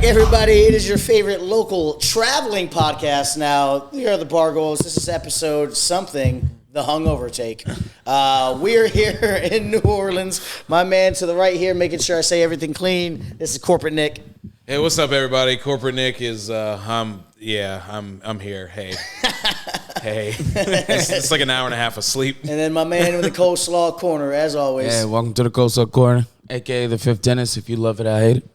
back, everybody. It is your favorite local traveling podcast now. We are the Bargoyles. This is episode something, the hungover take. We are here in New Orleans. My man to the right here, making sure I say everything clean. This is Corporate Nick. Hey, what's up, everybody? Corporate Nick is, I'm here. Hey. Hey. It's like an hour and a half of sleep. And then my man with the coleslaw corner, as always. Yeah, welcome to the coleslaw corner, a.k.a. the Fifth Dentist. If you love it, I hate it.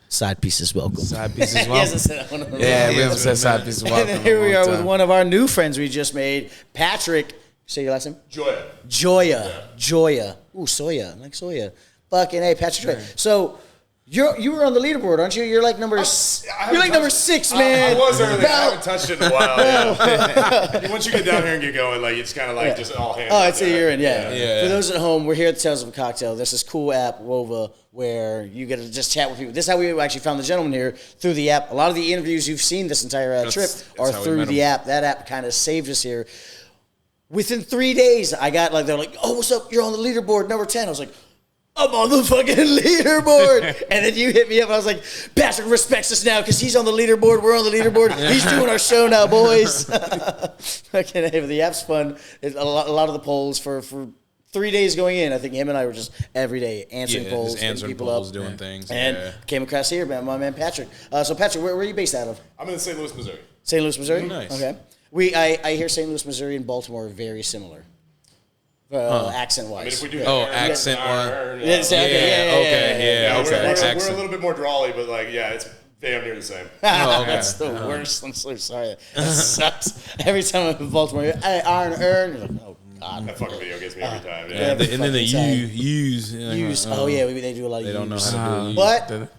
Side pieces welcome. Side pieces welcome. He hasn't said that one in a Yeah, while. we haven't said side pieces welcome. And then here we are with one of our new friends we just made, Patrick. Say your last name? Gioia. Gioia. Ooh, soya. I like soya. Fucking hey, Patrick. Yeah. So you were on the leaderboard, aren't you? You're like number number 6, man. I was early. I haven't touched it in a while. Yeah. Once you get down here and get going, like it's kind of like just all hands. Oh, it's a year in, yeah. Yeah. For those at home, we're here at the Tales of a Cocktail. There's this cool app, Wova, where you get to just chat with people. This is how we actually found the gentleman here, through the app. A lot of the interviews you've seen this entire trip are through the app. That app kind of saved us here. Within 3 days, I got they're like, oh, what's up? You're on the leaderboard, number 10. I was like, I'm on the fucking leaderboard. And then you hit me up. I was like, Patrick respects us now because he's on the leaderboard. We're on the leaderboard. He's doing our show now, boys. Okay, hey, but the app's fun. A lot of the polls for 3 days going in, I think him and I were just every day answering polls, just answering people polls, up, doing things. And came across here, man, my man Patrick. So Patrick, where are you based out of? I'm in St. Louis, Missouri. St. Louis, Missouri? Nice. Okay. I hear St. Louis, Missouri and Baltimore are very similar. Accent-wise. I mean, if we do accent-wise. We're Okay. a little bit more drawly, but it's damn near the same. That's the worst. I'm so sorry. That sucks. Every time I'm in Baltimore, hey, iron, you're like, oh, God. That fucking video gets me every time. Yeah, and then they use. Oh, yeah, they do a lot of They don't know use. how to do But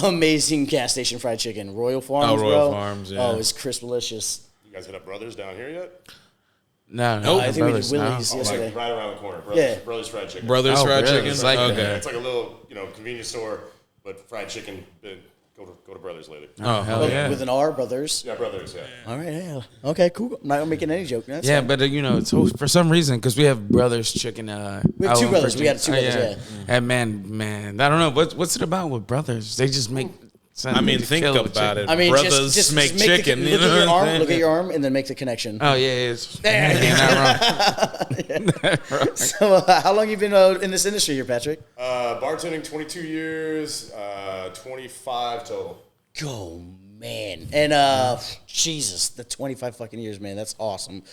amazing gas station fried chicken. Royal Farms, Royal bro. Farms, yeah. Oh, it's crisp-delicious. You guys hit up Brothers down here yet? No. I think we did Willie's yesterday. Like right around the corner. Brothers Fried Chicken. Brothers Fried really? Chicken? It's like okay. that. It's like a little, convenience store, but fried chicken. Go to Brothers lately. Oh, hell yeah. With an R, Brothers. Yeah, Brothers, yeah. All right, yeah. Okay, cool. I'm not making any joke. That's Yeah, fine. but it's for some reason, because we have Brothers Chicken. We have two brothers. We got two brothers, yeah. And man, I don't know. What's it about with brothers? They just make sense. I mean, think about it. I mean, Brothers just make chicken. Look at your arm. Look at your arm, and then make the connection. Oh, yeah. It's not wrong. So, how long you been in this industry here, Patrick? Bartending 22 years, 25 total. Oh, man. And, Jesus, the 25 fucking years, man. That's awesome.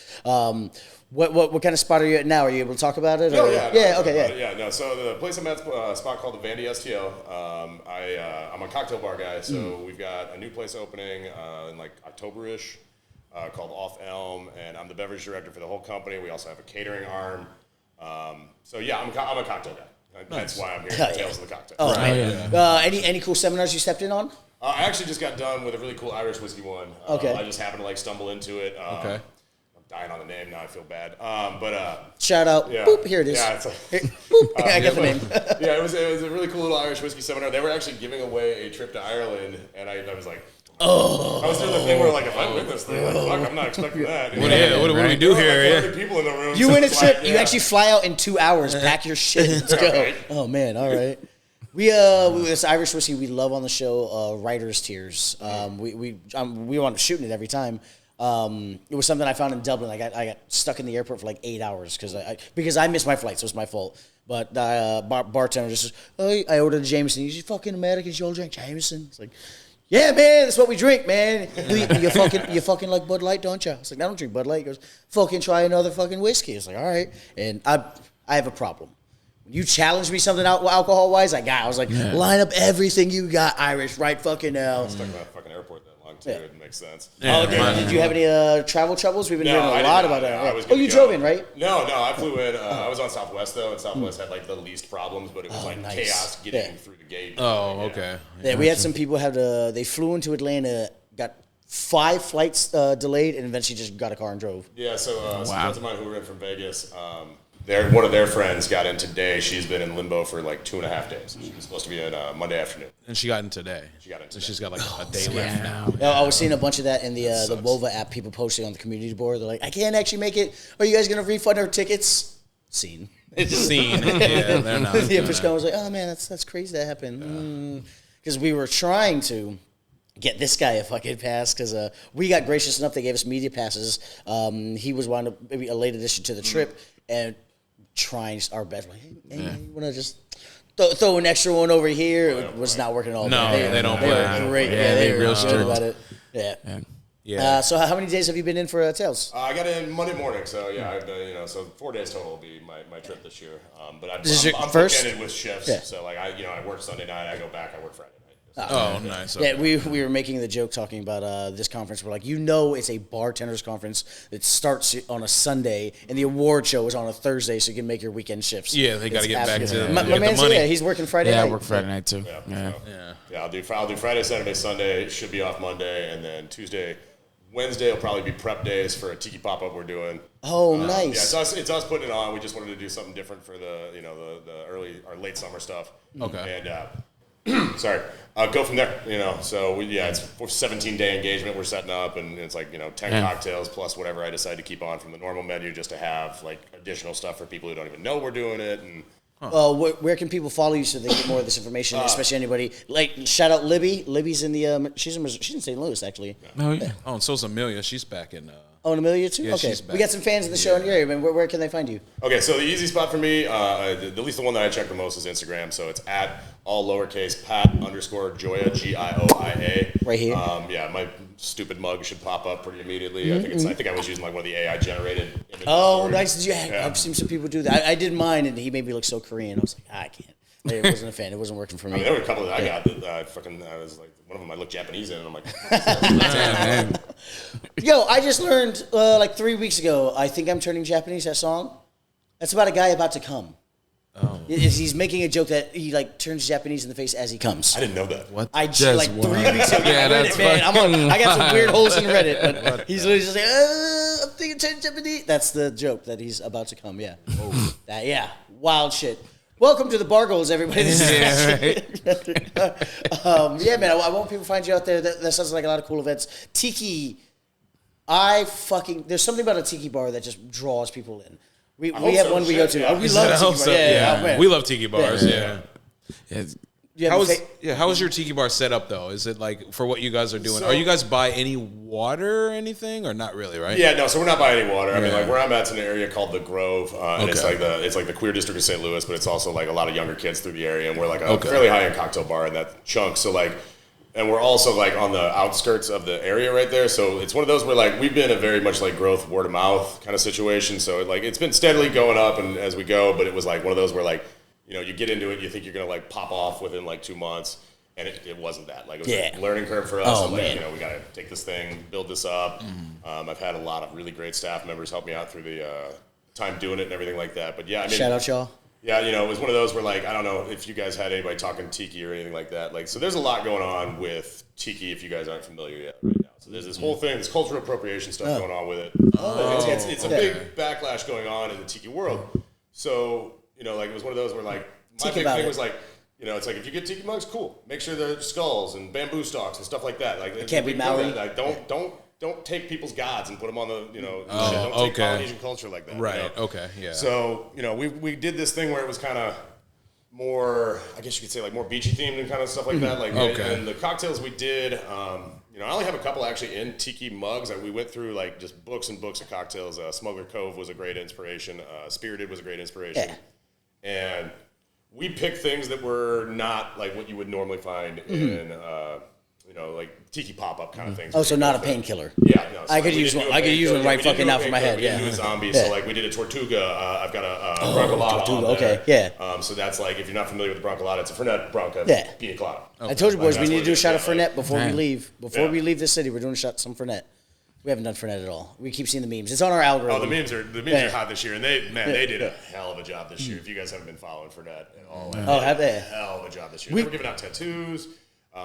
What kind of spot are you at now? Are you able to talk about it? Oh, Yeah. So the place I'm at is a spot called the Vandy STL. I'm a cocktail bar guy, so we've got a new place opening in October-ish called Off Elm, and I'm the beverage director for the whole company. We also have a catering arm. I'm a cocktail guy. That's why I'm here at Tales of the Cocktail. Oh, man. Yeah. Any cool seminars you stepped in on? I actually just got done with a really cool Irish whiskey one. Okay. I just happened to stumble into it. Okay. I'm dying on the name now. I feel bad. Shout out. Yeah. Boop, here it is. Yeah, it's like, boop. I got the name. Yeah, it was a really cool little Irish whiskey seminar. They were actually giving away a trip to Ireland, and I was like, I was doing the thing where if I win this thing, fuck, I'm not expecting that. What do we do here? 30 people in the room. You so win a it's trip. like, You actually fly out in 2 hours. Pack your shit. Let's go. Right. Oh man. All right. We this Irish whiskey we love on the show. Writers' Tears. We want to shooting it every time. It was something I found in Dublin. I got stuck in the airport for 8 hours because I missed my flight, so it was my fault. But bartender just I ordered a Jameson. You fucking Americans, you all drink Jameson. It's like, yeah, man, that's what we drink, man. You fucking like Bud Light, don't you? I was like, I don't drink Bud Light. He goes, fucking try another fucking whiskey. I was like, all right. And I have a problem. When you challenge me something alcohol-wise, I was like, line up everything you got, Irish, right fucking now. I'm stuck in that fucking airport that long, too. It makes sense. Yeah, did you have any travel troubles? We've been hearing a lot about that. You drove in, right? No, I flew in. I was on Southwest, though, and Southwest had the least problems, but it was chaos getting through the gate. Oh, okay. Yeah, we had some people they flew into Atlanta, got 5 flights delayed, and eventually just got a car and drove. Yeah, so some friends of mine who were in from Vegas, one of their friends got in today. She's been in limbo for 2.5 days. She was supposed to be in Monday afternoon. And she got in today. So she's got a day left now. I was seeing a bunch of that in the Wova app, people posting on the community board. They're like, I can't actually make it. Are you guys going to refund our tickets? Scene. It's a scene. Yeah, they're not. The Official was like, oh, man, that's crazy that happened. Because we were trying to get this guy a fucking pass because we got gracious enough. They gave us media passes. He was wound up maybe a late addition to the trip and trying our best. Like, hey, you want to just throw an extra one over here? It was not working at all. No, they don't They play. were great. Yeah, they they were real good strict. about it. Yeah. Yeah. So how many days have you been in for Tails? I got in Monday morning, so yeah, I've so 4 days total will be my trip this year. But This is your I'm first? bookended with shifts, Yeah. so like I work Sunday night, I go back, I work Friday night. Oh, nice. Yeah, Okay. we were making the joke talking about this conference. We're like, it's a bartenders conference that starts on a Sunday, and the award show is on a Thursday, so you can make your weekend shifts. Yeah, they gotta It's get back absolutely- to my get the man said, money. yeah, he's working Friday Yeah, I night. work Friday night too. Yeah. I'll do Friday, Saturday, Sunday. Should be off Monday, and then Tuesday, Wednesday will probably be prep days for a tiki pop up we're doing. Oh, Yeah, nice. it's us putting it on. We just wanted to do something different for the the early or late summer stuff. Okay. And sorry, go from there. So it's a 17-day engagement we're setting up, and it's like 10 cocktails plus whatever I decide to keep on from the normal menu, just to have like additional stuff for people who don't even know we're doing it. And Where can people follow you so they get more of this information, especially anybody? Like, shout out Libby. Libby's in the, she's in St. Louis, actually. Oh yeah. Oh, and so's Amelia. She's back in. Oh, and Amelia, too? Yeah, Okay. she's back. We got some fans of the show in your area, man. Where can they find you? Okay, so the easy spot for me, at least the one that I check the most, is Instagram. So it's at all lowercase Pat_Gioia, Gioia. Right here? Yeah, my stupid mug should pop up pretty immediately. I think I was using like one of the AI generated images. Oh, nice. I've seen some people do that. I did mine, and he made me look so Korean. I was like, I can't. I wasn't a fan. It wasn't working for I me. mean, there were a couple that I got that I was like, one of them I looked Japanese in, and I'm like, Damn, man. Yo, I just learned like 3 weeks ago, I think I'm turning Japanese, that song. That's about a guy about to come. Oh. He's making a joke that he like turns Japanese in the face as he comes. I didn't know that. What? I just Just like 3 wow. weeks ago. Yeah, I read that's it, man. I got some weird holes in Reddit, but he's literally just like, I'm thinking turn Japanese. That's the joke that he's about to come. Yeah. Yeah. Wild shit. Welcome to the Bargoyles, everybody. This is yeah, man. I want people to find you out there. That sounds like a lot of cool events. Tiki. There's something about a tiki bar that just draws people in. We have so, one we go to. yeah. We love tiki bars. Yeah, oh, man. We love tiki bars. Yeah. Yeah. You have How a is fa- how is your tiki bar set up though? Is it like for what you guys are doing? Are you guys by any water or anything, or not really? Right? Yeah, no. So we're not by any water. I mean, Yeah. like where I'm at's an area called the Grove, and it's Okay. like the queer district of St. Louis, but it's also like a lot of younger kids through the area, and we're like a Okay. fairly high end cocktail bar in that chunk. So like, and we're also like on the outskirts of the area right there. So it's one of those where like we've been a very much like growth word of mouth kind of situation. So like it's been steadily going up and as we go, but it was like one of those where like you get into it, you think you're gonna like pop off within like 2 months. And it wasn't that. Like, it was a learning curve for us. Oh, I'm like, man. we got to take this thing, build this up. I've had a lot of really great staff members help me out through the time doing it and everything like that. But yeah, I mean, Shout out, y'all. yeah, it was one of those where like, I don't know if you guys had anybody talking tiki or anything like that. Like, so there's a lot going on with tiki if you guys aren't familiar yet right now. So there's this whole thing, this cultural appropriation stuff going on with it. It's a big backlash going on in the tiki world. So, like, it was one of those where like, my Tiki big about thing it. was like, it's like if you get tiki mugs, cool. Make sure they're skulls and bamboo stalks and stuff like that. Like can't be Maori. Like, don't take people's gods and put them on the shit. Don't take okay. Polynesian culture like that. Right. Okay. Yeah. So we did this thing where it was kind of more, I guess you could say like more beachy themed and kind of stuff like that. Like Okay. and the cocktails we did, I only have a couple actually in tiki mugs. We went through like just books and books of cocktails. Smuggler Cove was a great inspiration. Spirited was a great inspiration. Yeah. And we picked things that were not like what you would normally find in, like tiki pop-up kind of things. Oh, so not a painkiller. Yeah, no. So I could we use didn't one. do a I could use one painkiller. right We didn't fucking do a now for my head. painkiller. Yeah. We didn't do a zombie. Yeah. So like we did a Tortuga. I've got a Broncolada Tortuga, on there. okay, yeah. So that's like if you're not familiar with the Broncolada, it's a Fernet Branca Yeah. Pina Colada. I told you, boys, we That's need what to do it a is, shot of yeah, Fernet before we Damn. leave. Before we leave the city, we're doing a shot some Fernet. We haven't done Fernet at all. We keep seeing the memes. It's on our algorithm. Oh, the memes are hot this year, and they did a hell of a job this year. If you guys haven't been following Fernet at all, Oh, have they? hell of a job this year. They were giving out tattoos.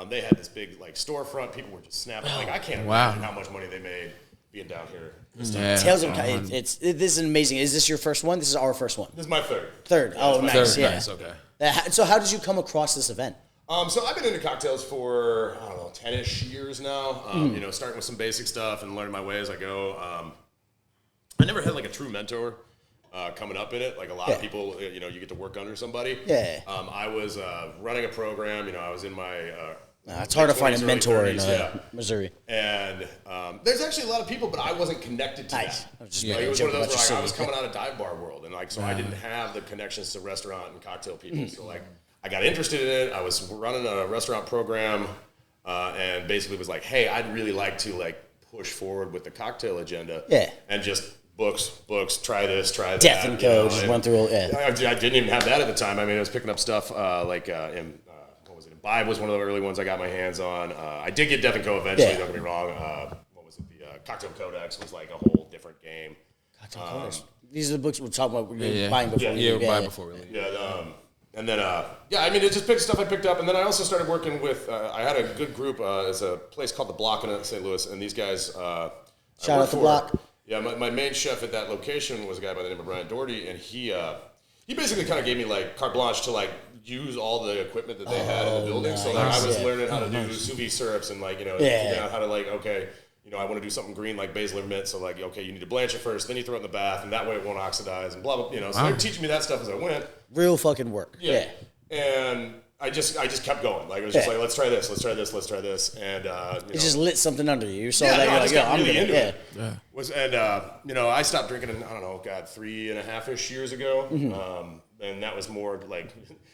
They had this big like storefront. People were just snapping. Like I can't imagine how much money they made being down here. Yeah. Tales of this is amazing. Is this your first one? This is our first one. This is my third. Third. Oh, my nice. Third, Yeah. nice, okay. So how did you come across this event? So I've been into cocktails for, I don't know, 10-ish years now, starting with some basic stuff and learning my way as I go. I never had like a true mentor coming up in it. Like a lot of people, you get to work under somebody. Yeah. I was running a program, I was in my It's hard to find a mid-20s, mentor early in 30s, Missouri. And there's actually a lot of people, but I wasn't connected to Nice. that. I was just Like, it was one of joking those about where your I was city. coming out of dive bar world, and like so I didn't have the connections to restaurant and cocktail people. So like I got interested in it. I was running a restaurant program, and basically was like, hey, I'd really like to like push forward with the cocktail agenda. Yeah. And just books, try this, try that. Death and Co. Just went through. Yeah. I didn't even have that at the time. I mean, I was picking up stuff like in what was it? Imbibe was one of the early ones I got my hands on. I did get Death and Co. eventually. Yeah. Don't get me wrong. What was it? The Cocktail Codex was like a whole different game. These are the books we're talking about. We're buying before. Buy before we leave. Yeah. And then I mean, it's just picked stuff I picked up, and then I also started working with. I had a good group. It's a place called The Block in St. Louis, and these guys. Shout out The Block. Yeah, my main chef at that location was a guy by the name of Brian Doherty, and he basically kind of gave me like carte blanche to like use all the equipment that they had in the building. So like I was learning how to do sous vide syrups and like figuring out how to like I want to do something green like basil or mint. So like you need to blanch it first, then you throw it in the bath, and that way it won't oxidize and blah blah. So they're teaching me that stuff as I went. Real fucking work. Yeah. And I just kept going. Like it was just like let's try this, and It just lit something under you. So I you're just like, got really into it. Yeah. I stopped drinking. I don't know, 3.5-ish years ago, and that was more like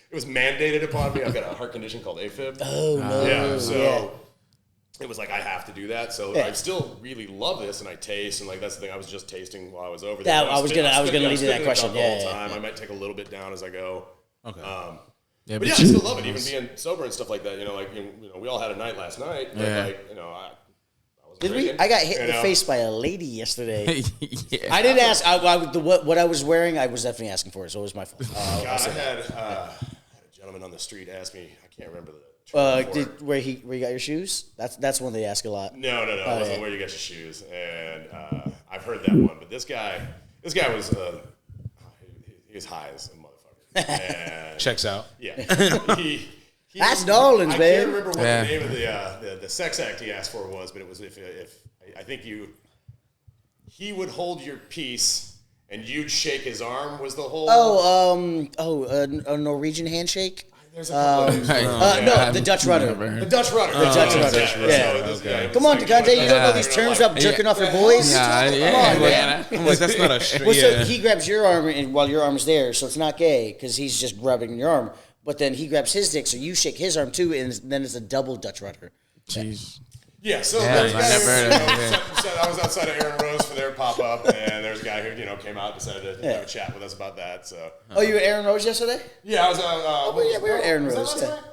it was mandated upon me. I've got a heart condition called AFib. Oh no. Yeah, so it was like I have to do that. So I still really love this, and I taste, and like that's the thing. I was just tasting while I was over there. I was gonna lead to that question. The whole time. I might take a little bit down as I go. Okay. Yeah, But I still love it, even being sober and stuff like that. We all had a night last night. But I wasn't Did we? drinking, I got hit in the face by a lady yesterday. yeah. I didn't ask. What I was wearing, I was definitely asking for it, so it was my fault. God, I had a gentleman on the street ask me. I can't remember the. Where you got your shoes? That's one they ask a lot. No. It wasn't where you got your shoes, and I've heard that one. But this guy was he was high as a motherfucker. And Checks out. Yeah. That's Darlings, I man. can't remember what the name of the sex act he asked for was, but it was if I think he would hold your piece and you'd shake his arm was the whole. A Norwegian handshake. There's a couple of no, the Dutch rudder. The Dutch rudder. The Dutch rudder. Yeah. Come on, DeConte, you don't know these terms about jerking off your boys? Come on, man. I'm like, that's not a Well, so he grabs your arm and while your arm's there, so it's not gay because he's just grabbing your arm. But then he grabs his dick, so you shake his arm too, and then it's a double Dutch rudder. Jeez. Yeah, so Yeah, there's a I guy never heard of who, I was outside of Aaron Rose for their pop up, and there's a guy who came out and decided to have a chat with us about that. So Oh, you were at Aaron Rose yesterday? yeah, I was. we were at Aaron was that Rose. last Yeah. night?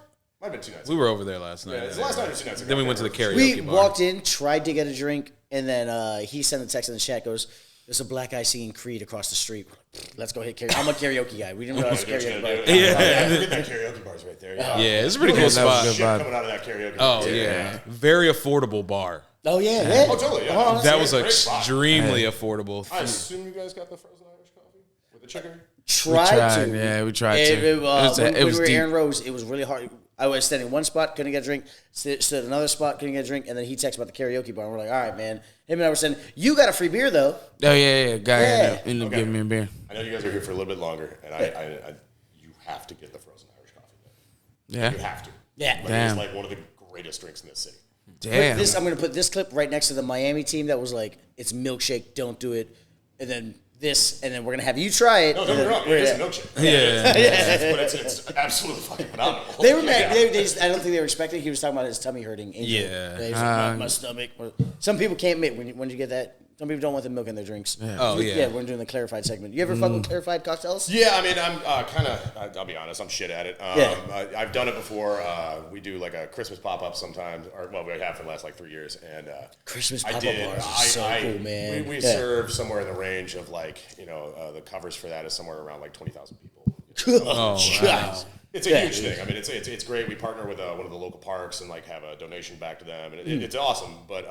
Might have been 2 nights. We were over there last night. Yeah, it's the last night or 2 nights ago. Then we went to the karaoke We bar. walked in, tried to get a drink, and then he sent a text in the chat, goes, "There's a black guy singing Creed across the street. Let's go hit karaoke." I'm a karaoke guy. We didn't realize You're just karaoke gonna bar. do it. Yeah, forget that karaoke bar's right there. Yeah, Yeah, it's a pretty cool that was spot. good. Shit vibe. coming out of that karaoke. Oh yeah, very affordable bar. Oh, yeah. Oh, totally. Yeah. That was Great spot. extremely affordable. I assume you guys got the frozen Irish coffee with the chicken. Tried to. Yeah, we tried When to. we were at deep. Aaron Rose, it was really hard. I was standing in one spot, couldn't get a drink. Stood at another spot, couldn't get a drink. And then he texted about the karaoke bar. And we're like, all right, man. Him and I were saying, you got a free beer, though. Oh yeah. Guy Yeah. ended up giving me a beer. I know you guys are here for a little bit longer, and I you have to get the frozen Irish coffee. Yeah. You have to. Yeah. Like, Damn. it's like one of the greatest drinks in this city. Damn. I'm going to put this clip right next to the Miami team that was like, it's milkshake, don't do it. And then this, and then we're going to have you try it. No, don't get me wrong. It is a milkshake. But it's absolutely fucking phenomenal. They were mad. They just, I don't think they were expecting. He was talking about his tummy hurting. Angel. Yeah. He was like, my stomach. Some people can't admit when you get that. Some people don't want the milk in their drinks. Oh, yeah. Yeah, we're doing the clarified segment. You ever fuck with clarified cocktails? Yeah, I mean, I'm kind of, I'll be honest, I'm shit at it. I've done it before. We do like a Christmas pop-up sometimes, or well, we have for the last like 3 years. And Christmas I pop-up did. bars are so cool, man. We Yeah. serve somewhere in the range of like, the covers for that is somewhere around like 20,000 people. Oh, wow. It's a huge thing. I mean, it's great. We partner with one of the local parks and like have a donation back to them, and it's awesome. But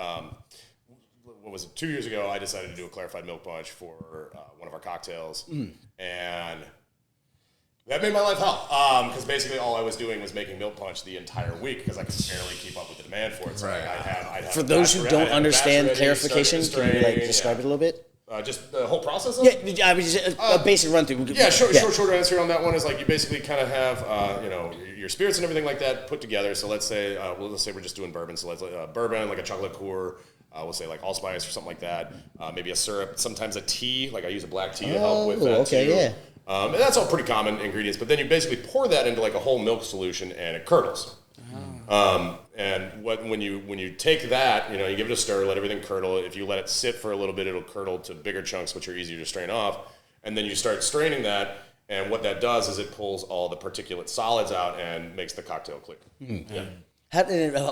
what was it? 2 years ago, I decided to do a clarified milk punch for one of our cocktails, and that made my life hell. Because basically, all I was doing was making milk punch the entire week because I could barely keep up with the demand for it. So like, I'd have For those who don't understand ready, clarification, starting can to you strain, describe it a little bit? Just the whole process of it? Yeah, I mean, just a basic run through. Yeah, short answer on that one is like you basically kind of have your spirits and everything like that put together. So let's say we're just doing bourbon. So let's bourbon, like a chocolate liqueur. We'll say like allspice or something like that. Maybe a syrup. Sometimes a tea. Like I use a black tea to help with that too. Yeah. And that's all pretty common ingredients. But then you basically pour that into like a whole milk solution and it curdles. And when you take that, you give it a stir, let everything curdle. If you let it sit for a little bit, it'll curdle to bigger chunks, which are easier to strain off. And then you start straining that, and what that does is it pulls all the particulate solids out and makes the cocktail clear. Yeah.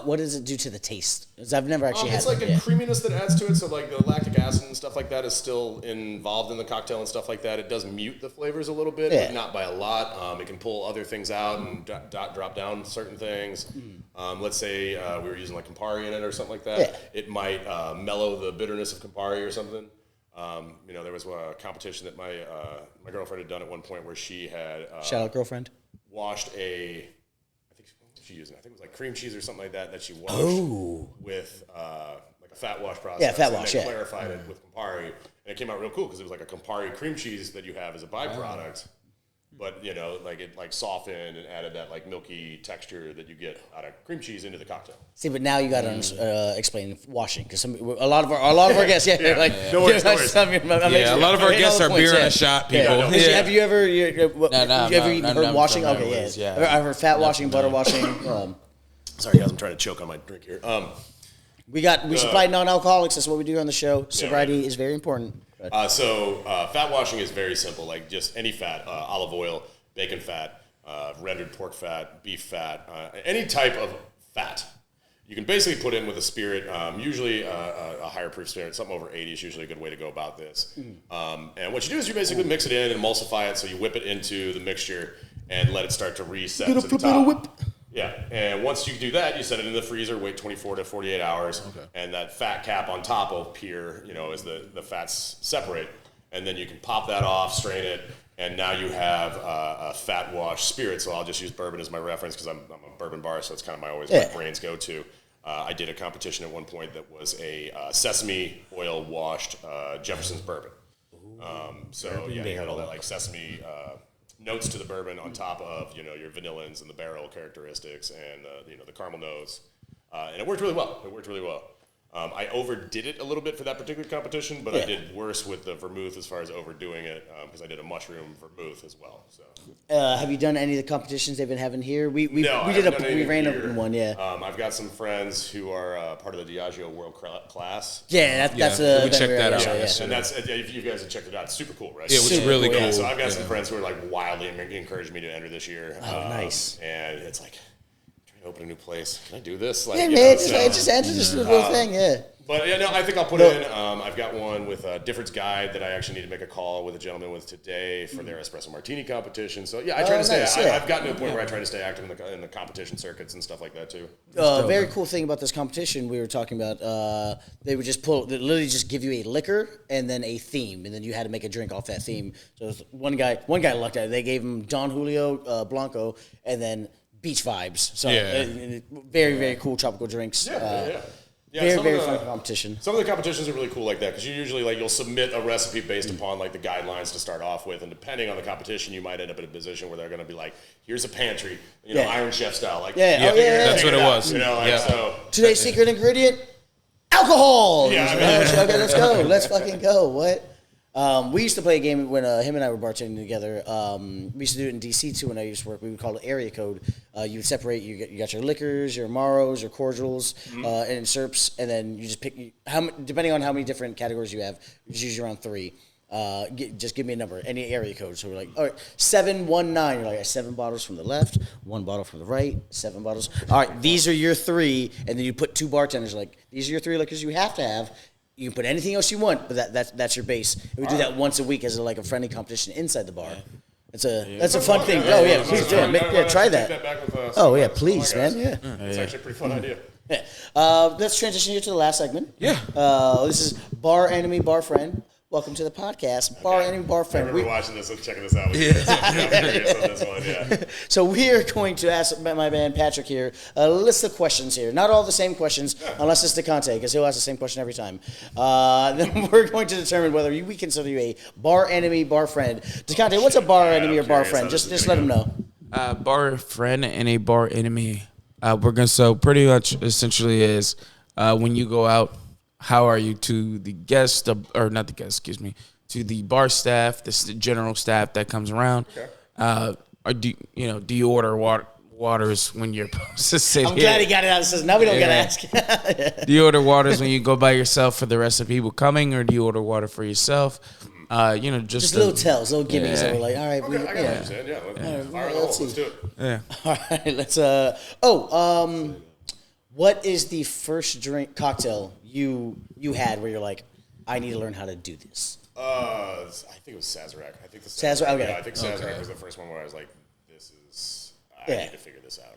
What does it do to the taste? Because I've never actually had it's like a creaminess that adds to it. So like the lactic acid and stuff like that is still involved in the cocktail and stuff like that. It does mute the flavors a little bit, but not by a lot. It can pull other things out and drop down certain things. Let's say we were using like Campari in it or something like that. Yeah. It might mellow the bitterness of Campari or something. There was a competition that my girlfriend had done at one point where she had shout out girlfriend washed using. I think it was like cream cheese or something like that she washed with like a fat wash process. Yeah, fat wash. And then clarified it with Campari, and it came out real cool because it was like a Campari cream cheese that you have as a byproduct. But like it like softened and added that like milky texture that you get out of cream cheese into the cocktail. See, but now you got to explain washing because a lot of our guests, No worries. A lot of our guests are beer and a shot people. Have you ever heard washing? from Okay, that, yeah. I've heard fat washing, butter washing. Sorry, guys, I'm trying to choke on my drink here. We supply non-alcoholics. That's what we do on the show. Sobriety is very important. Fat washing is very simple. Like just any fat, olive oil, bacon fat, rendered pork fat, beef fat, any type of fat. You can basically put in with a spirit, usually a higher proof spirit, something over 80 is usually a good way to go about this. And what you do is you basically mix it in and emulsify it, so you whip it into the mixture and let it start to reset to the top. Yeah, and once you do that, you set it in the freezer, wait 24 to 48 hours, and that fat cap on top will appear, as the fats separate, and then you can pop that off, strain it, and now you have a fat wash spirit. So I'll just use bourbon as my reference because I'm a bourbon bar, so it's kind of my brain's go-to. I did a competition at one point that was a sesame oil washed Jefferson's bourbon. They had all that like sesame notes to the bourbon on top of your vanillins and the barrel characteristics and the caramel notes, and it worked really well. I overdid it a little bit for that particular competition, but I did worse with the vermouth as far as overdoing it because I did a mushroom vermouth as well. So, have you done any of the competitions they've been having here? We ran a one. Yeah, I've got some friends who are part of the Diageo World Class. Yeah, that's we checked that out. And that's if you guys have checked it out, it's super cool, right? Yeah, it was really cool. Yeah, so I've got some friends who are like wildly encouraging me to enter this year. Oh, nice. And it's like, open a new place. Can I do this? Just enter this little thing, yeah. But I think I'll put in. I've got one with a Difford's Guide that I actually need to make a call with a gentleman with today for their espresso martini competition. So I try to stay. I've gotten to a point where I try to stay active in the competition circuits and stuff like that too. Very cool thing about this competition we were talking about. They would literally just give you a liquor and then a theme, and then you had to make a drink off that theme. So one guy lucked out. They gave him Don Julio Blanco and then beach vibes. So very, very cool tropical drinks. Very fun competition. Some of the competitions are really cool like that because you usually you'll submit a recipe based upon the guidelines to start off with, and depending on the competition, you might end up in a position where they're going to be like, "Here's a pantry, Iron Chef style." That's what it was. So today's secret ingredient: alcohol. Yeah, okay, let's go. Let's fucking go. What? We used to play a game when him and I were bartending together. We used to do it in DC too when I used to work. We would call it area code. You would separate. You got your liquors, your amaros, your cordials, and syrups, and then you just pick depending on how many different categories you have. You just use around 3. Just give me a number, any area code. So we're like, all right, 719. You're like, 7 bottles from the left, 1 bottle from the right, 7 bottles. All right, these are your 3, and then you put 2 bartenders. Like, these are your 3 liquors you have to have. You can put anything else you want, but that's your base. We do that once a week as a friendly competition inside the bar. That's a fun thing. Oh yeah, please do it. Try that. Oh yeah, please, man. Yeah, it's actually a pretty fun idea. Yeah. Let's transition here to the last segment. Yeah. This is Bar Enemy, Bar Friend. welcome to the podcast, Bar Enemy Bar I Friend. remember watching this and checking this out. I'm curious on this one, yeah. So we are going to ask my man Patrick here a list of questions here. Not all the same questions, unless it's DeConte, because he'll ask the same question every time. Then we're going to determine whether we consider you a bar enemy, bar friend. DeConte, what's a bar enemy or bar friend? Just let him know. Bar friend and a bar enemy. So pretty much essentially is when you go out, how are you to the guest, or not the guest, excuse me, to the bar staff, the general staff that comes around? Okay. Or do you order waters when you're supposed to sit I'm here? glad he got it out. Says now we don't gotta ask. Do you order waters when you go by yourself for the rest of the people coming, or do you order water for yourself? Just little tells, little gimmies. Yeah. That we're like, all right, Okay, I got what you're saying. Yeah, fire in the hole. Let's do it. Yeah. all right, let's. What is the first cocktail you had where you're like, I need to learn how to do this? I think it was Sazerac. I think the Sazerac, okay. Yeah, I think Sazerac was the first one where I was like, I need to figure this out.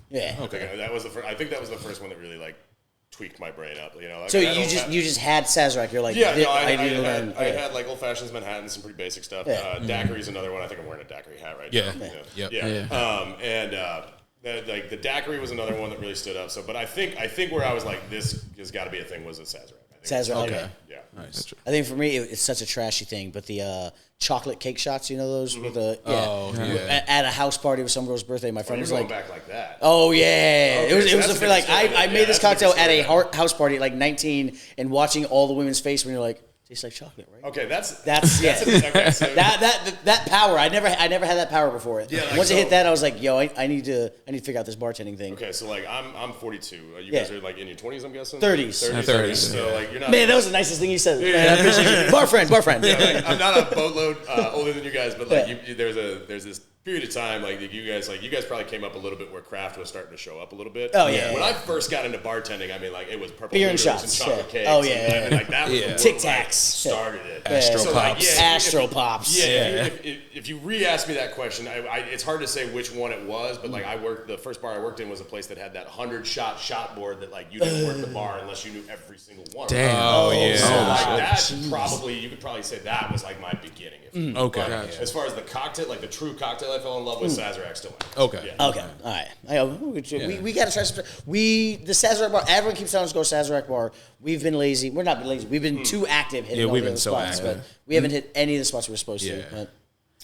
Yeah. Okay. That was the first. I think that was the first one that really like tweaked my brain up. Like, So you just had Sazerac. You're like, Yeah, no, I need to learn. I had like old fashions, Manhattan, some pretty basic stuff. Yeah. Daiquiri's another one. I think I'm wearing a daiquiri hat right Yeah. now. Yep. Yeah. The daiquiri was another one that really stood up. So, but I think where I was like, this has got to be a thing was a Sazerac. Sazerac, okay. Yeah. Nice. I think for me, it's such a trashy thing, but the chocolate cake shots, you know those with the at a house party with some girl's birthday, my friend You're was going like, back like that. oh yeah, Okay, it was so a that's for a like good story. I made this that's a cocktail good at a story. house party at like 19 and watching all the women's face when you're like, tastes like chocolate, right? Okay, that's yeah. okay. So that power. I never had that power before. Yeah, like Once so- it hit that, I was like, yo, I need to figure out this bartending thing. okay, so like I'm 42. You Yeah. guys are like in your 20s, I'm guessing. 30s. 30s, So like you're not. Man, that was the nicest thing you said. Man, I appreciate you. Bar friend. Yeah, like, I'm not a boatload older than you guys, but like there's this period of time like you guys probably came up a little bit where craft was starting to show up a little bit. Oh, yeah. When I first got into bartending, I mean like it was purple Beer and noodles shots, chocolate yeah. cakes. Oh, and, yeah. and, like that was the Tic one, like, Tacs. started it. Astro So, like, Pops. yeah, Astro Pops. Yeah, if you re-ask me that question, it's hard to say which one it was, but like the first bar I worked in was a place that had that 100-shot board that like you didn't work the bar unless you knew every single one. Damn. Oh, yeah. So like Oh, you could probably say that was like my beginning. Okay. But as far as the cocktail, like the true cocktail I fell in love with, Sazerac still went. Okay. Yeah. Okay, all right. We got to try some. The Sazerac bar. Everyone keeps telling us to go Sazerac bar. We've been lazy. We're not been lazy. We've been too active hitting all we've the been other so spots, active. but we haven't hit any of the spots we were supposed Yeah. to.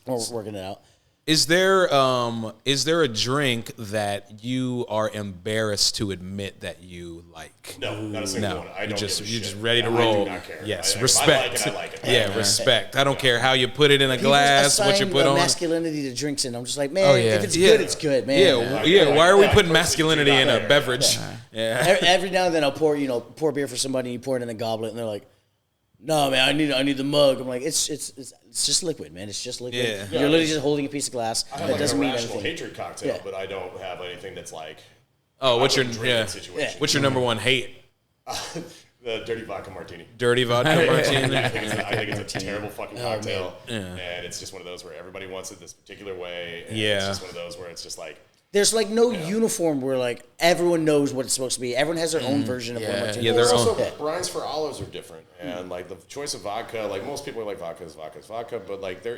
But we're working it out. Is there a drink that you are embarrassed to admit that you like? No, not a single No, one. I don't you're give a just shit. ready to I roll. do not care. Yes, If respect. I like it. Yeah, respect. I don't care how you put it in a glass, what you assign put on. masculinity to drinks, and I'm just like, man, yeah. if it's Yeah. good, it's good, man. Yeah. Why are we I putting personally masculinity do in not a care. beverage? Yeah. Every now and then I'll pour beer for somebody, and you pour it in a goblet, and they're like, no, man, I need the mug. I'm like, it's just liquid, man. It's just liquid. Yeah. You're literally just holding a piece of glass. I have That like doesn't an mean irrational anything. hatred cocktail, Yeah. but I don't have anything that's like. Oh, what's I your wouldn't drink in situation. what's your number one hate? The dirty vodka martini. Dirty vodka martini. I think it's a terrible fucking cocktail, and it's just one of those where everybody wants it this particular way. And Yeah. it's just one of those where it's just like. There's like no uniform where like everyone knows what it's supposed to be. Everyone has their own version of what a martini Yeah, is. their There's own- also Yeah. brines for olives are different, and like the choice of vodka, like most people are like vodka is vodka, but like there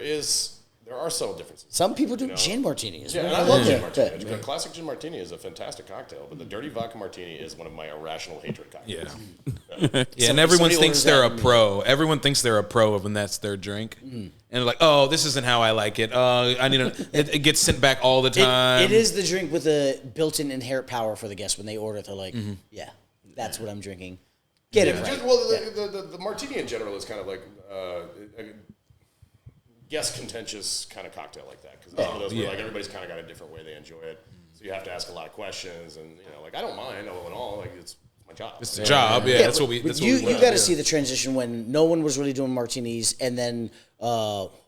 are subtle differences. Some people do gin martinis. Yeah, right? and I love gin martini. Yeah. A classic gin martini is a fantastic cocktail, but the dirty vodka martini is one of my irrational hatred cocktails. Yeah. Yeah, and everyone somebody thinks orders they're that a pro. Everyone thinks they're a pro when that's their drink. And they're like, oh, this isn't how I like it. It gets sent back all the time. It is the drink with a built-in inherent power for the guests when they order it. They're like, yeah, that's what I'm drinking. Get it right. The martini in general is kind of like a guest contentious kind of cocktail like that because it's one of those where like everybody's kind of got a different way they enjoy it. So you have to ask a lot of questions, and like I don't mind all in all, like it's my job. It's a job. Yeah, that's but- what we. but That's you what we got to see the transition when no one was really doing martinis, and then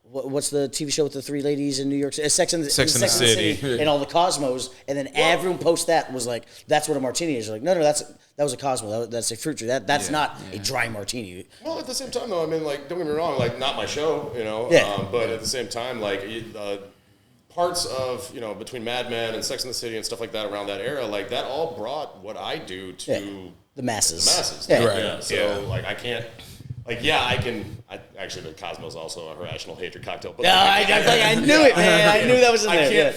what's the TV show with the three ladies in New York? Sex and the City, and all the Cosmos, and then everyone post that was like, "That's what a martini is." You're like, no, that was a Cosmo. That's a fruit drink. That's not a dry martini. Well, at the same time, though, I mean, like, don't get me wrong, like, not my show, but at the same time, like, parts of, between Mad Men and Sex and the City and stuff like that around that era, like, that all brought what I do to The masses. the masses. Yeah. Right. Yeah. So, like, I can't, like, I Actually, the Cosmo's also a irrational hatred cocktail. But No, I knew it, man. I knew that was in I there.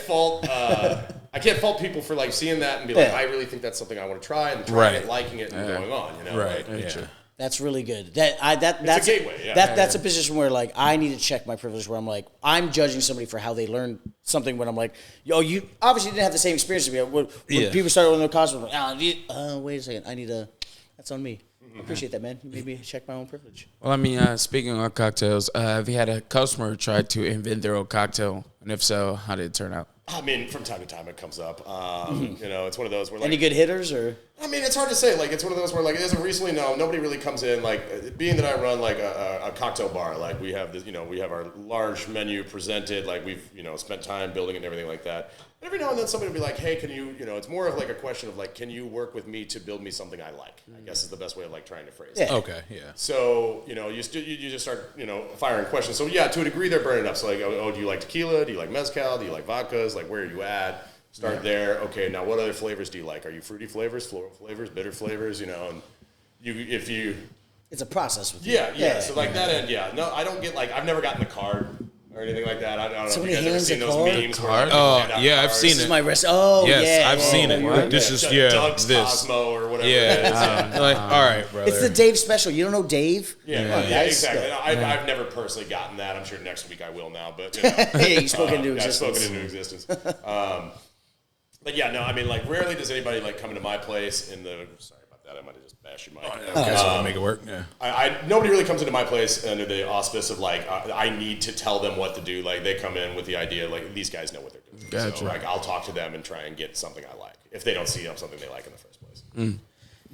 can't fault people for like seeing that and be like, Yeah. I really think that's something I want to try, and trying it, Right. liking it, and going on. You know, Right. like, Yeah. That's really good. That's a gateway. Yeah. That's a position where like I need to check my privilege. Where I'm like I'm judging somebody for how they learn something when I'm like, yo, you obviously didn't have the same experience as me. When people started with their cosmos, like, wait a second, I need to. That's on me. I appreciate that, man. You made me check my own privilege. Well, I mean, speaking of cocktails, have you had a customer try to invent their own cocktail? And if so, how did it turn out? I mean, from time to time it comes up. You know, it's one of those where like, Any good hitters or? I mean, it's hard to say. Like, it's one of those where, like, as of recently, no, nobody really comes in. Like, being that I run like a cocktail bar, like we have this, you know, we have our large menu presented. Like we've, you know, spent time building it and everything like that. And every now and then somebody will be like, hey, can you, you know, it's more of like a question of like, can you work with me to build me something I like? I guess is the best way of like trying to phrase it. Yeah. Okay. Yeah. So, you know, you just start, you know, firing questions. So yeah, to a degree they're burning up. So like, oh, do you like tequila? Do you like mezcal? Do you like vodkas? Like, where are you at? Start there. Okay, now what other flavors do you like? Are you fruity flavors, floral flavors, bitter flavors? You know, and if you It's a process with you. yeah. So like that end, yeah. No, I don't get like I've never gotten the card or anything like that. I don't know Somebody if you guys ever hands seen a those card? memes. Where, like, people Oh, hand out yeah, I've cards. seen This is it. my rest. Oh, Yes, yeah. I've seen it. What? This is Doug's this. Cosmo or whatever. Yeah. It is. Like, all right, brother. It's the Dave special. You don't know Dave? Yeah, guys. exactly. I've never personally gotten that. I'm sure next week I will now. But you know, Hey, you spoke into yeah, I've existence. spoken into existence. But yeah, no, I mean, like, rarely does anybody like come into my place in the. Sorry about that. I might have just bashed your mic. Okay, so make it work. Yeah. Nobody really comes into my place under the auspice of like I need to tell them what to do. Like they come in with the idea like these guys know what they're doing. Gotcha. So like I'll talk to them and try and get something I like if they don't see something they like in the first place.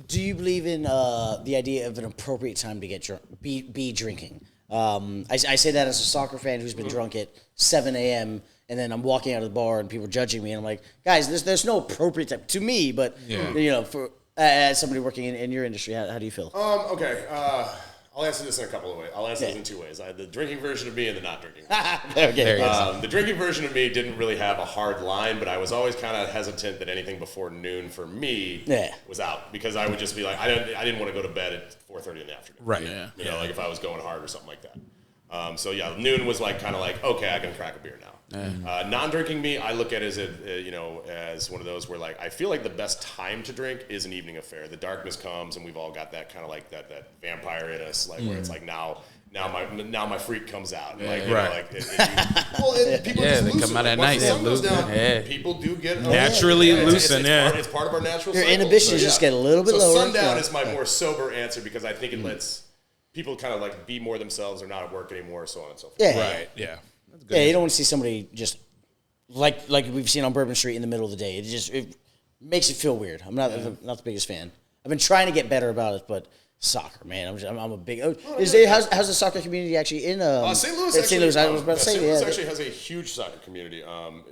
Do you believe in the idea of an appropriate time to get drunk, be drinking? I say that as a soccer fan who's been drunk at 7 a.m. and then I'm walking out of the bar and people are judging me and I'm like, guys, there's no appropriate time to me, but you know, for as somebody working in your industry, how do you feel? Okay. I'll answer this in a couple of ways. I'll answer this in two ways. I have the drinking version of me and the not drinking version. Okay. The drinking version of me didn't really have a hard line, but I was always kind of hesitant that anything before noon for me was out because I would just be like, I didn't want to go to bed at 4:30 in the afternoon. Right. You know, like if I was going hard or something like that. So yeah, noon was like kind of like, okay, I can crack a beer now. Non-drinking me, I look at it as as one of those where like I feel like the best time to drink is an evening affair. The darkness comes, and we've all got that kind of like that vampire in us, like where it's like now my freak comes out, and like you know, like people just they loosen. come out at Once night, the sun yeah, goes loosen. down, Yeah. people do get Naturally loosen, it's part of our natural. Your cycle. inhibitions just get a little bit so lower. sundown is my more sober answer because I think it lets people kind of like be more themselves or not at work anymore, so on and so forth. Yeah. Right. Yeah. Yeah, you don't want to see somebody just like we've seen on Bourbon Street in the middle of the day. It makes it feel weird. I'm not the biggest fan. I've been trying to get better about it, but soccer, man, I'm a big. How's the soccer community actually in St. Louis? St. Louis, I was about to say. St. Louis yeah, actually has a huge soccer community.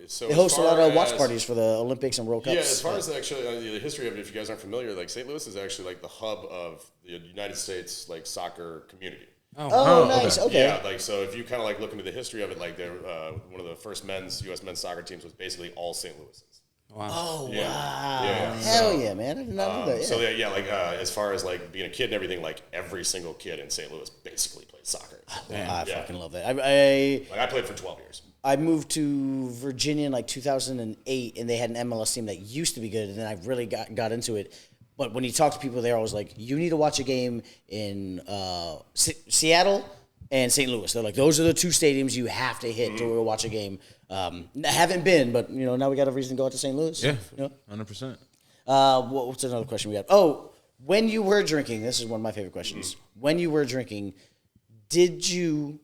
So they host a lot of watch parties for the Olympics and World Cups. Yeah, as far as actually the history of it, if you guys aren't familiar, like St. Louis is actually like the hub of the United States like soccer community. Oh, nice. Okay. Yeah, like so if you kind of like look into the history of it, like they're one of the first U.S. men's soccer teams was basically all St. Louisans. Wow. Oh, Yeah. wow. Yeah. Hell yeah, man. I did not know that. Yeah. So yeah, like as far as like being a kid and everything, like every single kid in St. Louis basically plays soccer. I fucking love that. Like I played for 12 years. I moved to Virginia in like 2008, and they had an MLS team that used to be good, and then I really got into it. But when you talk to people there, I was like, you need to watch a game in Seattle and St. Louis. They're like, those are the two stadiums you have to hit to go watch a game. I haven't been, but you know, now we got a reason to go out to St. Louis. Yeah. You know? 100%. What's another question we got? Oh, when you were drinking, this is one of my favorite questions. When you were drinking, did you?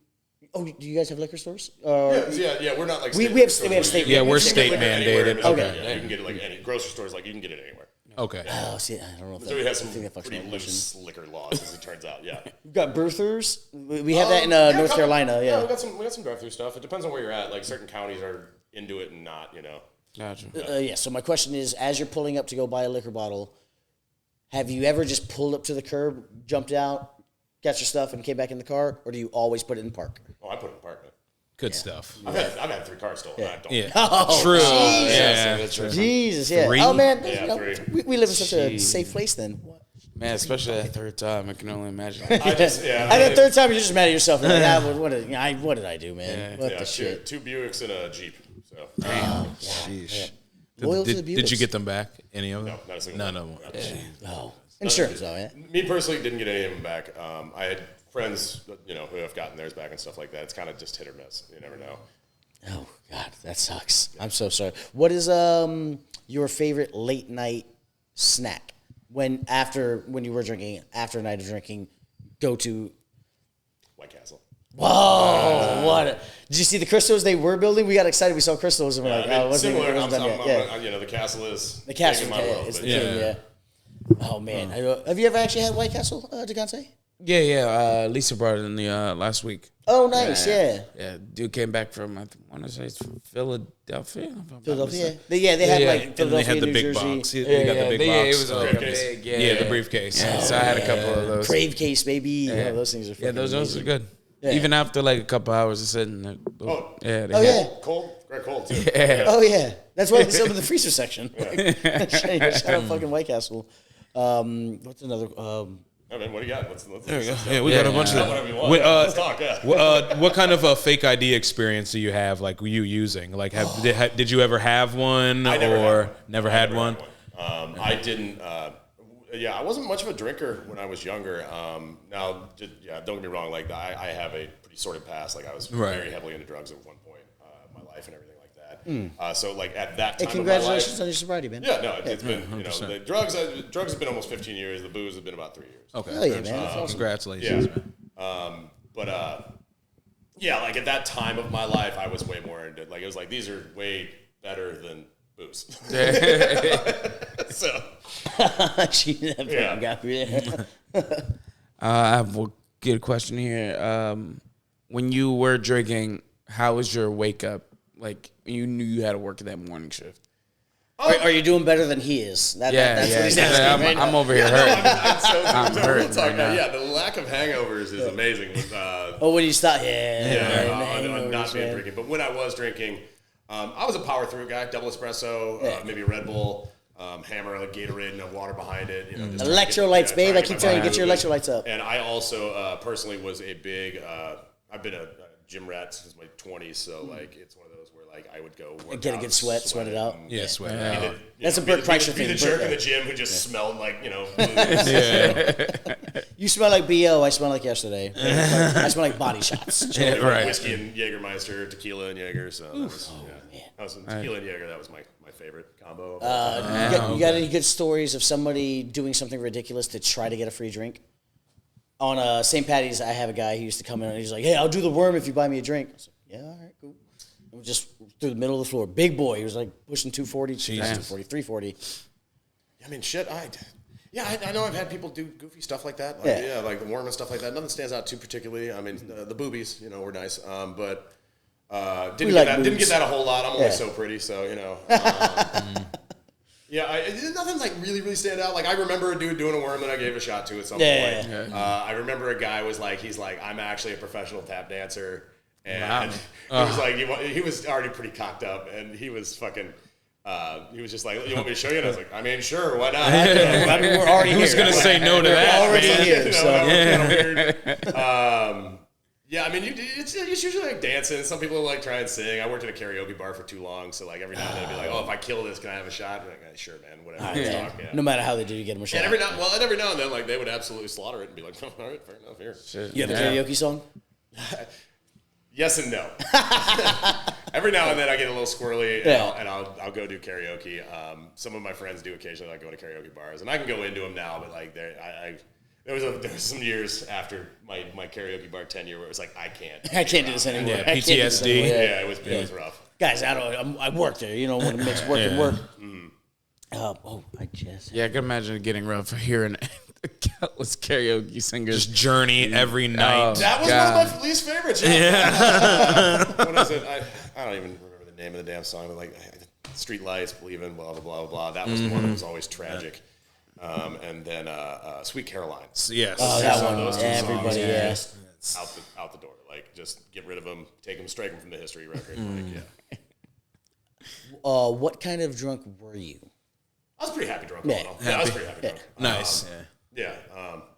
Oh, do you guys have liquor stores? Yeah. We're not like We have state. Yeah, we're You can state get liquor anywhere in mandated. Michigan. Okay. Yeah, you can get it like any grocery stores. Like you can get it anywhere. Okay. Oh, see, I don't know if that. Missouri has I some think that fucks pretty my question. loose liquor laws, as it turns out. Yeah. We've got birthers. We have that in Yeah, North Carolina. we Yeah. got some drive-through stuff. It depends on where you're at. Like certain counties are into it and not. You know. Gotcha. Yeah. So my question is, as you're pulling up to go buy a liquor bottle, have you ever just pulled up to the curb, jumped out, got your stuff, and came back in the car, or do you always put it in park? Oh, I put it in park. Man. Good stuff. I've had 3 cars stolen. I don't. Yeah. Oh, True. Jesus. Yeah. That's true. Jesus, yeah. Three? Oh man, Yeah, you know, 3. we live in such a safe place. Then Man, especially that third time, I can only imagine. And the third time, you're just mad at yourself. You're like, what did I do, man? What the shit? Two Buicks and a Jeep. So. Sheesh. Loyal to the Buicks. Did you get them back? Any of them? No, not a single None one. of them. No. Insurance, though, yeah. Me personally didn't get any of them back. I had friends, who have gotten theirs back and stuff like that. It's kind of just hit or miss. You never know. Oh, God, that sucks. I'm so sorry. What is your favorite late night snack? When you were drinking, after a night of drinking, go to White Castle. Whoa! What? Did you see the crystals they were building? We got excited. We saw crystals and we're like, "Oh, similar. it wasn't done yet." Yeah, The Castle is the Castle big in my world, is the but king. Yeah. Oh man, have you ever actually had White Castle, Degante? Yeah. Lisa brought it in the last week. Oh, nice. Yeah. Dude came back from, I want to say it's from Philadelphia. Philadelphia. They had like And Philadelphia, they had the New big Jersey. box. You got the big box. It was like a briefcase. big, the briefcase. Yeah, so I had a couple of those. Crave case, baby. Yeah. Those things are. Yeah, Fucking those amazing. are good. Yeah. Even after like a couple hours of sitting there. Oh. Yeah. Oh yeah. Cold, very cold too. Oh yeah. That's why it's up in the freezer section. Shout out fucking White Castle. What's another? I mean, what do you got? There we go. Yeah, we got a bunch of Whatever you want. Let's talk. Yeah. what kind of a fake ID experience do you have? Like, were you using? Like, did you ever have one? I never or had one. never had one? I didn't. I wasn't much of a drinker when I was younger. Now, don't get me wrong. Like, I have a pretty sordid past. Like, I was very heavily into drugs at one point in my life and everything like that. So, like, at that time, Congratulations of on your sobriety, man. my life, yeah, no, it's been the drugs have been almost 15 years. The booze have been about 3 years. Okay. Hell yeah, man. That's awesome. Congratulations. Yeah. Like at that time of my life, I was way more into like it was like these are way better than booze. So I have a good question here. When you were drinking, how was your wake up? Like you knew you had to work that morning shift. Are you doing better than he is? That's what he's asking right now. I'm over here hurting. I'm hurting right now. Yeah, the lack of hangovers is amazing. When you stop, on not being drinking. But when I was drinking, I was a power through guy, double espresso, maybe a Red Bull, hammer, like Gatorade, and water behind it. Just electrolytes, babe. I keep telling you, get your electrolytes up. And I also personally was a big. I've been a gym rat since my 20s, so like it's one of those where like I would go work Get a out, good sweat it out. Yeah, sweat it out. That's a Bert Kreischer thing. Be the jerk in the gym who just smelled like You smell like BO. I smell like yesterday. I smell like body shots. Right. whiskey and Jägermeister, tequila and Jaeger. So that was, tequila and Jaeger. That was my favorite combo. You got any good stories of somebody doing something ridiculous to try to get a free drink? On St. Patty's, I have a guy who used to come in and he's like, "Hey, I'll do the worm if you buy me a drink." I was like, "Yeah, all right, cool." And we just through the middle of the floor. Big boy. He was like pushing 240, 240, 340. I mean, shit. I know I've had people do goofy stuff like that. Like the worm and stuff like that. Nothing stands out too particularly. I mean, the boobies, were nice. But didn't get that a whole lot. I'm only so pretty, so nothing like really, really stand out. Like I remember a dude doing a worm that I gave a shot to at some point. I remember a guy was like, he's like, I'm actually a professional tap dancer, and he was like, he was already pretty cocked up, and he was fucking. He was just like, "You want me to show you?" And I was like, "I mean, sure, why not?" I mean, we're already here. Who's going to say no to that? Already Man? here. So. I mean, it's usually like dancing. Some people like try and sing. I worked at a karaoke bar for too long, so like every now and then I'd be like, "Oh, if I kill this, can I have a shot?" And I'm like, "Sure, man, whatever." No matter how they do, you get them a shot. And every now and then, like they would absolutely slaughter it and be like, "All right, fair enough, here." You have a karaoke song? Yes and no. Every now and then I get a little squirrely, and I'll go do karaoke. Some of my friends do occasionally like go to karaoke bars, and I can go into them now, but like there was some years after my karaoke bar tenure where it was like I can't do this anymore. Yeah, PTSD. Yeah, it was rough. Guys, I work there. You know, when it makes work and work. Yeah, I can imagine it getting rough hearing countless karaoke singers. Just journey every night. That was one of my least favorites. Yeah. What is it? I don't even remember the name of the damn song, but like Street Lights, Believe in, blah, blah, blah, blah. That was the one that was always tragic. And then Sweet Caroline. Yes. Oh, that One one. of those two Everybody, songs, out the door. Like, just get rid of them, take them, strike them from the history record. Like, What kind of drunk were you? I was pretty happy drunk. Yeah. I was pretty happy drunk. Nice.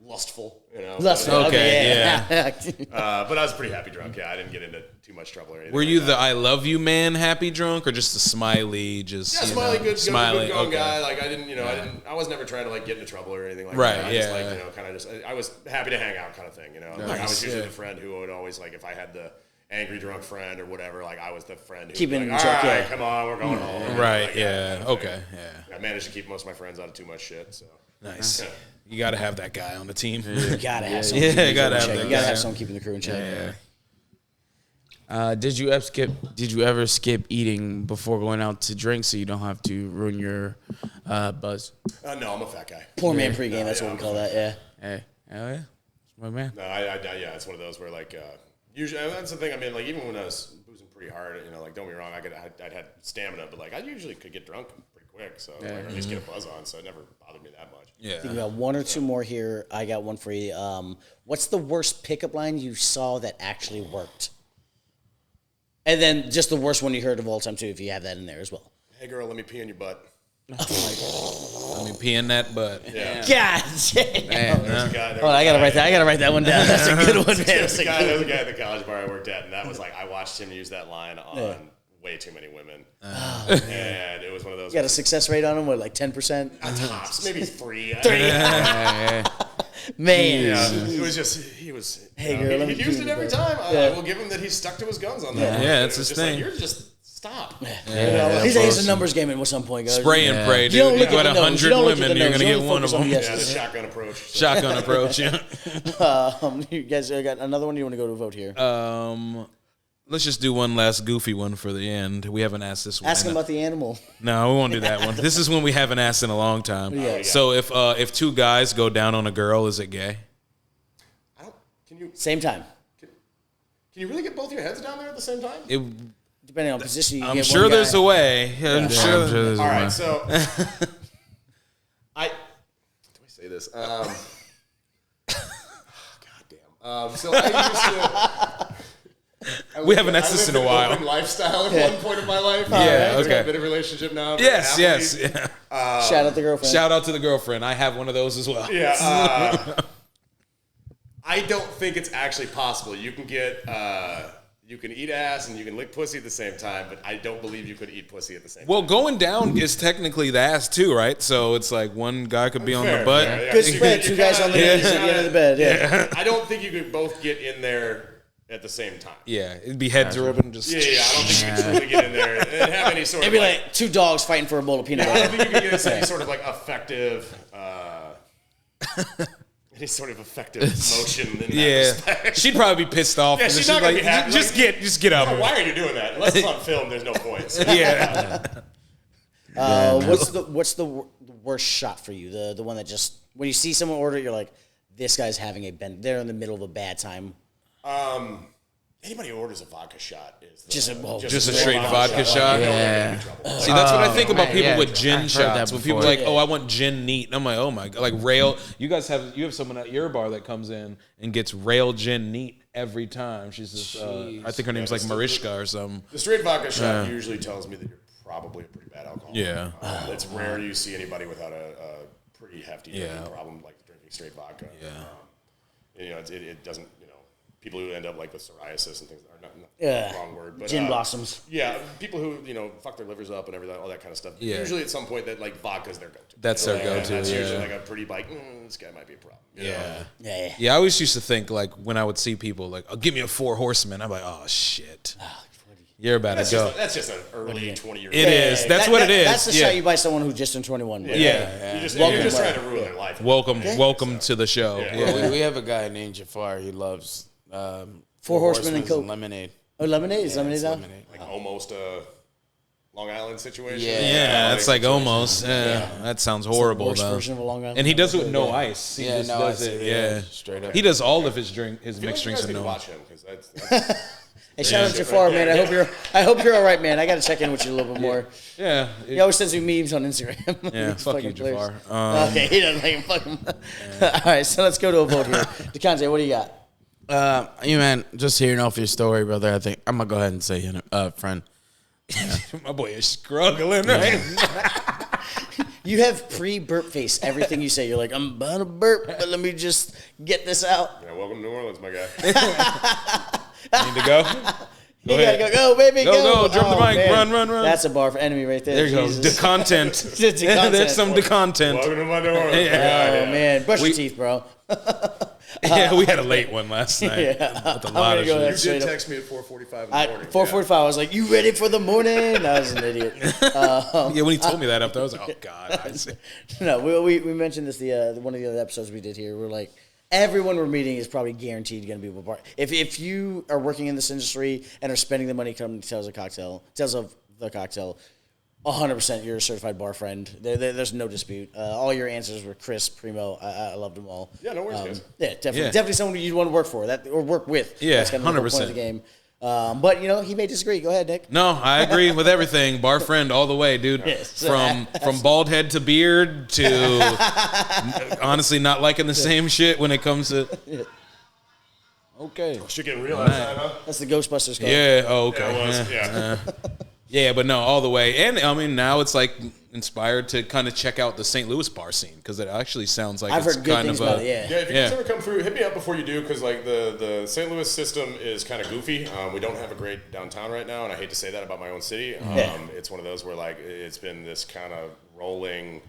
Lustful, you know. Lustful. Okay, yeah. But I was pretty happy drunk. Yeah, I didn't get into too much trouble or anything. Were you the I love you man happy drunk or just a smiley smiley, good smiley going okay. guy. Like I didn't, I was never trying to like get into trouble or anything like Right, that. I yeah. just I was happy to hang out kind of thing, you know. Like I was usually the friend who would always like if I had the angry drunk friend or whatever, like I was the friend who Keeping would be in like, check, all right, yeah. come on, we're going home. Right, Like, yeah. kind of Okay, thing. yeah. I managed to keep most of my friends out of too much shit, so. Nice. Yeah. You got to have that guy on the team. You gotta have someone. Yeah, gotta have check. that You gotta guy. have someone keeping the crew in check. Yeah. Did you ever skip eating before going out to drink so you don't have to ruin your buzz? No, I'm a fat guy. Poor man pregame. That's what we call that. Yeah. Hey, hell yeah, that's my man. No, yeah, it's one of those where like usually and that's the thing. I mean, like even when I was boozing pretty hard, like don't get me wrong, I'd had stamina, but like I usually could get drunk pretty quick, so like, or at least get a buzz on, so it never bothered me that much. Yeah. I think we got one or two more here. I got one for you. What's the worst pickup line you saw that actually worked? And then just the worst one you heard of all time too, if you have that in there as well. Hey girl, let me pee in your butt. Let me pee in that butt. Yeah. God damn. There's a guy. Oh, I gotta write that one down. That's a good one, man. There's a guy at the college bar I worked at, and that was like I watched him use that line on way too many women, and it was one of those. You got a success rate on him, what, like 10%? tops, maybe 3. Man. Yeah, it was just he was. Hey, girl, let me he used pee it in every your time. Yeah. I will give him that he stuck to his guns on that. Yeah, It it's was his just like, thing. you're just stop. He's a numbers game at some point. Guys. Spray and pray, dude. You don't You look got at the nose. You 100 don't look at women, the you're nose. gonna You get only one of focus on them. the Yeah, the yeses. shotgun approach. Shotgun approach, yeah. You guys got another one? You want to go to a vote here? Let's just do one last goofy one for the end. We haven't asked this one. Ask him about the animal. No, we won't do that one. This is one we haven't asked in a long time. Yeah. So if two guys go down on a girl, is it gay? Same time. Can you really get both your heads down there at the same time? Depending on position, you I'm get sure one guy. there's a way. I'm sure. there's All a right, way. so do I say this? God damn. So I used to. We haven't asked this in a while. Open lifestyle at one point in my life. Yeah, I've got okay. a bit of a relationship now. Yes, Happily. yes. Yeah. Shout out the girlfriend. Shout out to the girlfriend. I have one of those as well. Yeah. I don't think it's actually possible. You can get, you can eat ass and you can lick pussy at the same time, but I don't believe you could eat pussy at the same time. Well, going down is technically the ass too, right? So it's like one guy could be on Fair, the butt. fair, yeah. Good You spread. kinda- Two guys on the yeah, knees at the end of the bed. Yeah. I don't think you could both get in there at the same time. Yeah, it'd be heads ribbon. Just Yeah, I don't think you could truly get in there and have any sort It'd of be like two dogs fighting for a bowl of peanut I butter. don't think you could get any sort of like effective, any sort of effective motion in that yeah. respect. She'd probably be pissed off. Yeah, and she's then not gonna be happy. Just Like, get up. Why are you doing that? Unless it's on film, there's no points. Yeah. What's the worst shot for you? The one that just when you see someone order it, you're like, this guy's having a bend. They're in the middle of a bad time. Anybody who orders a vodka shot is Just a straight vodka shot? Yeah. See, that's what I think about man, people yeah, with I've gin heard shots. that When people are before. like, "Oh, I want gin neat," I'm like, "Oh my god!" Like rail. You have someone at your bar that comes in and gets rail gin neat every time. She's just, I think her name's like Mariska or something. The straight vodka shot usually tells me that you're probably a pretty bad alcoholic. Yeah. It's rare you see anybody without a pretty hefty drinking Yeah. problem like drinking straight vodka. Yeah. It doesn't, people who end up like with psoriasis and things are not Yeah. wrong word, but Gin blossoms. Yeah, people who fuck their livers up and everything, all that kind of stuff. Yeah. Usually at some point that like vodka's their go-to. That's their And go-to, That's usually yeah. like a pretty like this guy might be a problem. you know? Yeah. Yeah. Yeah, I always used to think like when I would see people like, "Oh, give me a Four Horsemen," I'm like, "Oh shit, you're about to go." That's just an early 20-year. It is. That's what it is. That's the Yeah. shot you buy someone who's just turned 21. Yeah. You're just, Welcome you're just back. trying to ruin their life. Welcome to the show. Yeah. Yeah. We have a guy named Jafar. He loves Four Horsemen and Coke. lemonade. Oh, lemonade? Is lemonade It's now? lemonade. Like almost a Long Island situation. Yeah. Yeah, that's like almost. Yeah, that sounds horrible Worst though. version of a Long Island. And he does it with no ice. He Yeah, just no does ice, it. yeah, Yeah, straight up. He does all of his I mixed feel like drinks you in guys need no to ice. watch him because that's Hey, shout out to Jafar, man. I hope you're all right, man. I got to check in with you a little bit more. Yeah, He always sends me memes on Instagram. Yeah, These fuck you, fucking players. Jafar. Okay, he doesn't like him. Fuck him. All right, so let's go to a vote here. DeConte, what do you got? You man, just hearing off your story, brother. I think I'm gonna go ahead and say, friend. My boy is struggling. Right? You have pre-burp face. Everything you say, you're like, I'm about to burp, but let me just get this out. Yeah, welcome to New Orleans, my guy. Need to go? You gotta go, baby, go. Go, drop the mic, man. run. That's a bar for enemy right there. There you go. Jesus. The content. There's some content. Welcome to my New Orleans. Oh, man. Brush your teeth, bro. Yeah, we had a late one last night. Yeah. With a lot of gonna go shit. You did text me at 4:45 in the morning. 4:45. I was like, you ready for the morning? I was an idiot. Yeah, when he told me that after, I was like, oh, God. I see. No, we mentioned this one of the other episodes we did here. We're like, everyone we're meeting is probably guaranteed going to be with bar. If you are working in this industry and are spending the money coming to Tales of the Cocktail, 100% you're a certified bar friend. There's no dispute. All your answers were crisp, primo. I loved them all. Yeah, no worries, guys. Yeah, definitely someone you'd want to work for or work with. Yeah, that's kind of the whole point of the game. But he may disagree. Go ahead, Nick. No, I agree with everything. Bar friend all the way, dude. Yes. From bald head to beard to honestly not liking the same shit when it comes to. Okay. Shit getting real outside, huh? That's the Ghostbusters code. Yeah. Oh, okay. Yeah, it was. Yeah. Yeah, but no, all the way. And I mean, now it's like inspired to kind of check out the St. Louis bar scene because it actually sounds like I've it's heard good kind things of about it. Yeah. Yeah, if you guys ever come through, hit me up before you do, because like the St. Louis system is kind of goofy. We don't have a great downtown right now, and I hate to say that about my own city. It's one of those where like it's been this kind of rolling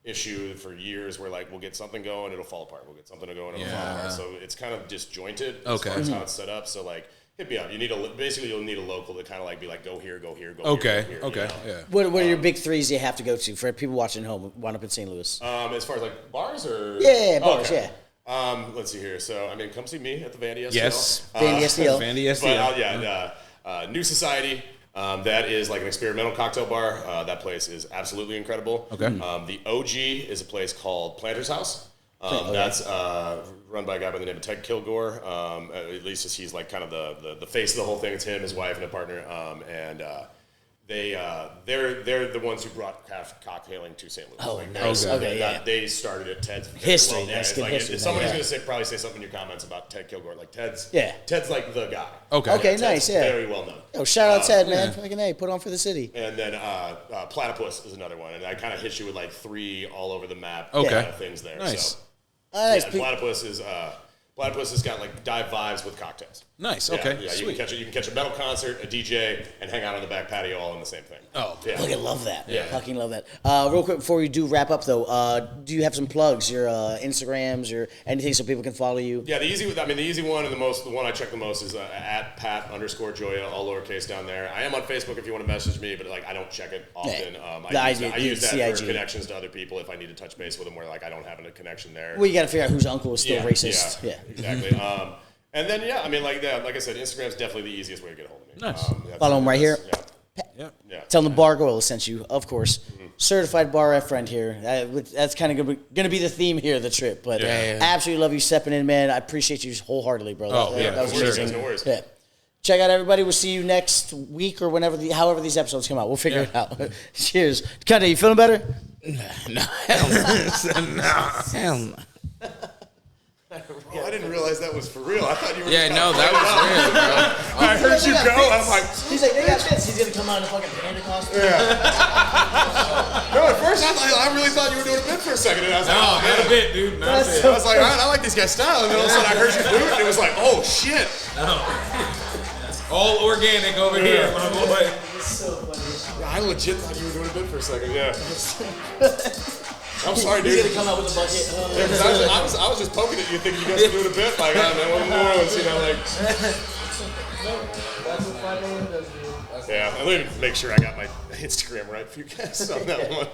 issue for years where like we'll get something going, it'll fall apart. We'll get something to go and it'll fall apart. So it's kind of disjointed as far as how it's set up. So like hit me up. You need you'll need a local to kind of like be like go here, go here, go Okay. here. Okay. You know? Yeah. What are your big threes you have to go to for people watching at home? Wound up in St. Louis. As far as like bars or Bars. Okay. Yeah. Let's see here. So I mean, come see me at the Vandy STL. Yes. Vandy STL. Vandy STL. But New Society. That is like an experimental cocktail bar. That place is absolutely incredible. Okay. The OG is a place called Planter's House. That's run by a guy by the name of Ted Kilgore. At least he's like kind of the face of the whole thing. It's him, his wife, and a partner. They're the ones who brought craft cocktailing to St. Louis. Oh, like, nice. Okay, yeah. They started at Ted's History. Well, That's it's good like, history. if somebody's Yeah. going to probably say something in your comments about Ted Kilgore, like Ted's like the guy. Okay. Okay, Ted's nice. Yeah. very well known. Oh, shout out Ted, man. Fucking A, put on for the city. And then Platypus is another one, and I kind of hit you with like 3 all over the map Okay. things there. Nice. So, Nice. and Platypus has got like dive vibes with cocktails. Nice. Yeah, Okay. Yeah, Sweet. you can catch a metal concert, a DJ, and hang out on the back patio all in the same thing. Oh, yeah. Fucking love that. Yeah. Fucking love that. Real quick before we do wrap up though, do you have some plugs? Your Instagrams, your anything so people can follow you? Yeah, the easy one and the one I check the most is at Pat_Gioia, all lowercase down there. I am on Facebook if you want to message me, but like I don't check it often. I use that CIG. for connections to other people if I need to touch base with them where like I don't have a connection there. Well, you got to figure out whose uncle is still racist. Yeah, exactly. And then I mean like I said, Instagram's definitely the easiest way to get a hold of me. Nice. Follow him right here. Yeah. Tell them the Bargoyles sent you, of course. Certified bar ref friend here. That's kind of going to be the theme here of the trip. But absolutely love you stepping in, man. I appreciate you wholeheartedly, bro. That was amazing. No worries. Yeah. Check out everybody. We'll see you next week or however these episodes come out. We'll figure it out. Cheers. Kanye, you feeling better? No, hell no. Hell no. Oh, I didn't realize that was for real. I thought you were. Yeah, no, that was real, bro. I heard you go. I'm like, he's like, they got fits. He's gonna come out in a fucking panda costume. no. At first, I really thought you were doing a bit for a second, and I was like, oh, Not a bit, dude. Not a bit. I was like, I like these guys' style, and then all of a sudden I heard you boot, and it was like, oh shit. All organic over here, my boy. It's so funny. I legit thought you were doing a bit for a second. Yeah. I'm sorry, dude. He's gonna come out with a bucket. Yeah, 'cause I was just poking at you, thinking you guys were doing a bit. Like, I don't know, New Orleans, you know, like. That's what 5 a.m. does, dude. Yeah, let me make sure I got my Instagram right for you guys on that one.